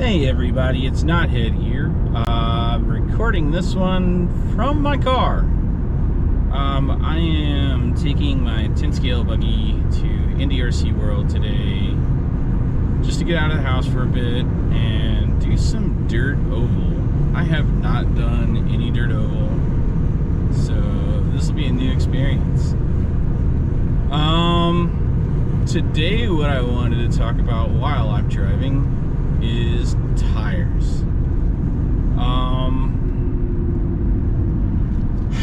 Hey everybody, it's Knothead here. I'm recording this one from my car. I am taking my 10 scale buggy to Indy RC World today just to get out of the house for a bit and do some dirt oval. I have not done any dirt oval, so this will be a new experience. Today what I wanted to talk about while I'm driving is tires.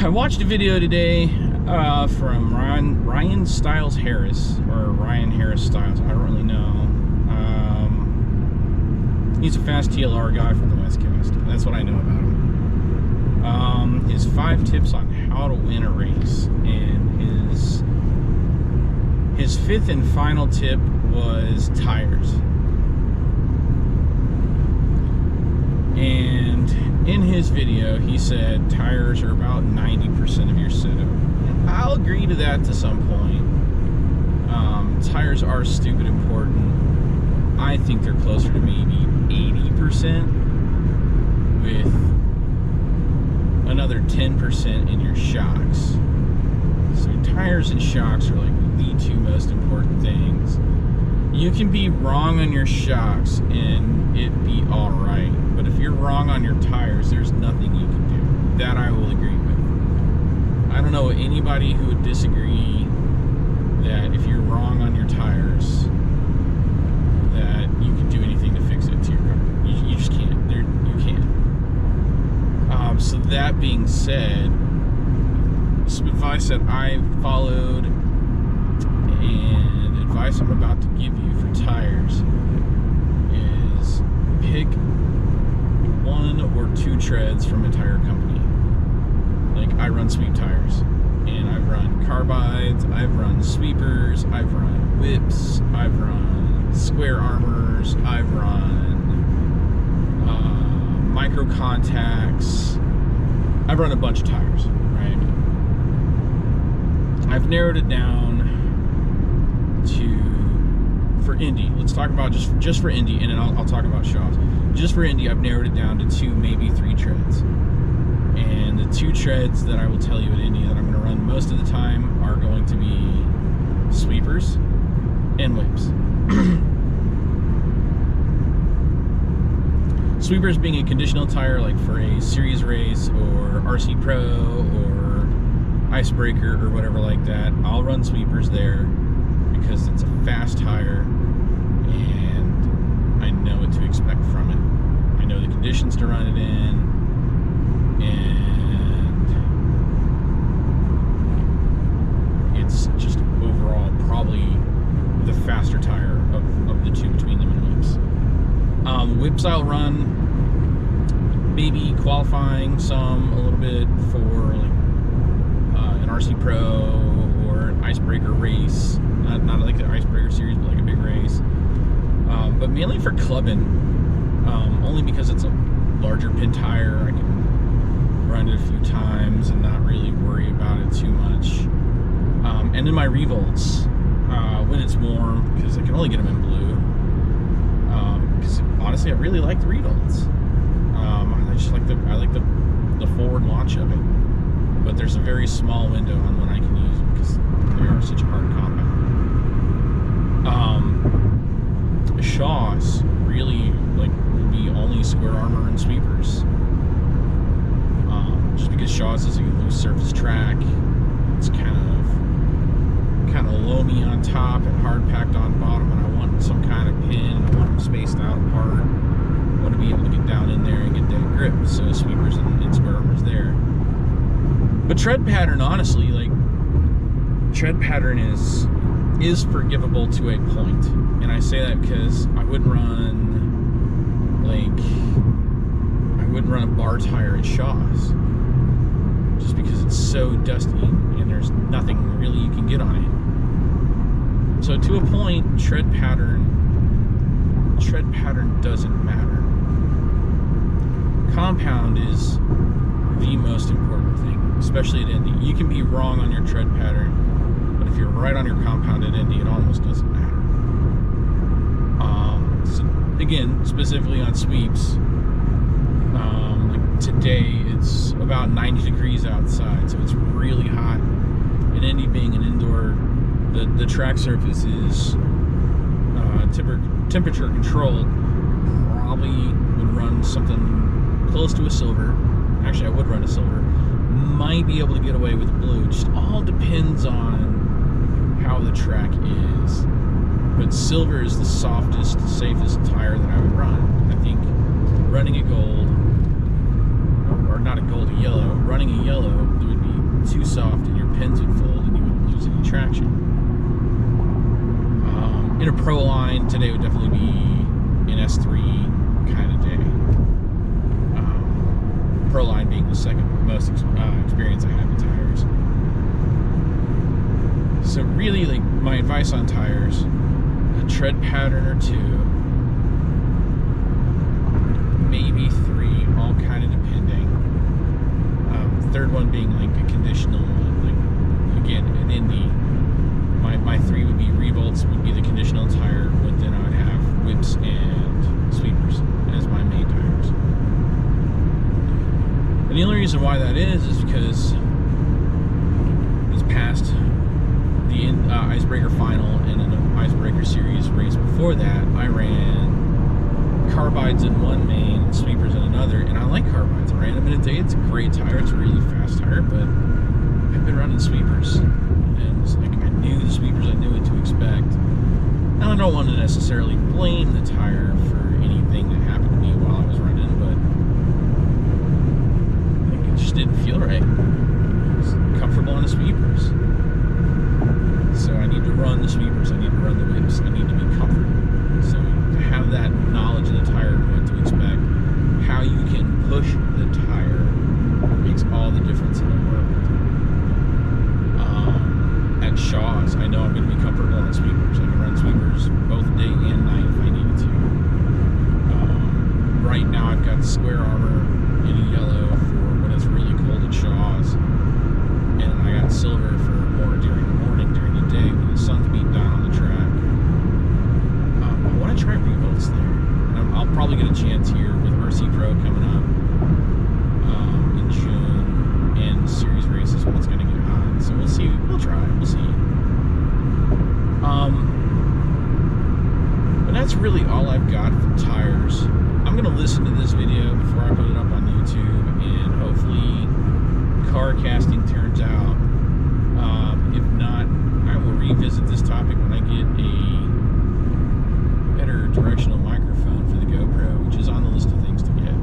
I watched a video today from Ryan Styles Harris, or Ryan Harris Styles, I don't really know. He's a fast TLR guy from the West Coast. That's what I know about him. His 5 tips on how to win a race, and his 5th and final tip was tires. And in his video, he said tires are about 90% of your setup. And I'll agree to that to some point. Tires are stupid important. I think they're closer to maybe 80%, with another 10% in your shocks. So tires and shocks are like the 2 most important things. You can be wrong on your shocks and it be alright, but if you're wrong on your tires, there's nothing you can do. That I will agree with. I don't know anybody who would disagree that if you're wrong on your tires, that you can do anything to fix it to your car. You just can't. You can't. So that being said, some advice that I've followed and advice I'm about to give you for tires is pick 1 or 2 treads from a tire company. Like, I run Sweep tires, and I've run carbides, I've run sweepers, I've run whips, I've run square armors, I've run micro contacts. I've run a bunch of tires, right? I've narrowed it down for Indy. Let's talk about just for Indy, and then I'll talk about Shaw's. Just for Indy, I've narrowed it down to 2, maybe 3 treads. And the 2 treads that I will tell you at Indy that I'm going to run most of the time are going to be sweepers and whips. Sweepers being a conditional tire, like for a series race or RC Pro or Icebreaker or whatever like that. I'll run sweepers there because it's a fast tire and I know what to expect from it. I know the conditions to run it in, and it's just overall probably the faster tire of the 2 between them and whips. Whips I'll run, maybe qualifying some a little bit for like an RC Pro or an Icebreaker race. Not like the Icebreaker series, but like a big race. But mainly for clubbing, only because it's a larger pin tire. I can run it a few times and not really worry about it too much. And then my revolts, when it's warm, because I can only get them in blue. Because honestly, I really like the revolts. I just like the forward launch of it. But there's a very small window on when I can use them because they are such a hard compound. Shaw's really will be only square armor and sweepers. Just because Shaw's is a loose surface track, it's kind of loamy on top and hard packed on bottom, and I want some kind of pin. I want them spaced out apart. I want to be able to get down in there and get that grip. So sweepers and square armor's there. But tread pattern, honestly, tread pattern is forgivable to a point. And I say that because I wouldn't run a bar tire at Shaw's just because it's so dusty and there's nothing really you can get on it. So to a point, tread pattern doesn't matter. Compound is the most important thing, especially at Indy. You can be wrong on your tread pattern, but if you're right on your compound at Indy, it almost doesn't matter. So again, specifically on sweeps, like today it's about 90 degrees outside, so it's really hot. And Indy being an indoor, the track surface is temperature controlled. Probably would run something close to a silver. Actually, I would run a silver. Might be able to get away with a blue. Just all depends on how the track is. But silver is the softest, safest tire that I would run. I think running a gold, or not a gold, a yellow, running a yellow, it would be too soft and your pins would fold and you would lose any traction. In a pro line, today would definitely be an S3 kind of day. Pro line being the second most experience I have with tires. So really, like, my advice on tires, a tread pattern or two, maybe three, all kind of depending. Third one being like a conditional one. Like, again, an Indy, my three would be revolts, would be the conditional tire, but then I would have whips and sweepers as my main tires. And the only reason why that is because this past the Icebreaker final and in the Icebreaker series race before that, I ran carbides in one main and sweepers in another, and I like carbides. I ran them in a day. It's a great tire. It's a really fast tire, but I've been running sweepers, and it's like I knew the sweepers. I knew what to expect. And I don't want to necessarily blame the tire for anything that happened to me while I was running, but it just didn't feel right. I was comfortable on the sweepers. So I need to run the sweepers, I need to run the whips, I need to be comfortable. So to have that knowledge of the tire and what to expect, how you can push the tire makes all the difference in the world. At Shaw's, I know I'm going to be comfortable on sweepers. I can run sweepers both day and night if I needed to. Right now I've got square armor in a yellow for when it's really cold at Shaw's, and I got silver for more during the morning, during the day when the sun's beating down on the track. I want to try revolts there. And I'll probably get a chance here with RC Pro coming up in June and series races when it's going to get hot. So we'll see. We'll try. We'll see. But that's really all I've got for tires. I'm going to listen to this video before I put it up on YouTube, and hopefully car casting turns out. If not, I will revisit this topic when I get a better directional microphone for the GoPro, which is on the list of things to get.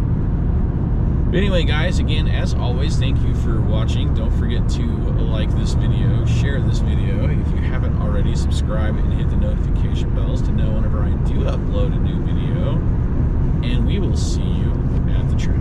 But anyway, guys, again, as always, thank you for watching. Don't forget to like this video, share this video. If you haven't already, subscribe and hit the notification bells to know whenever I do upload a new video. And we will see you at the track.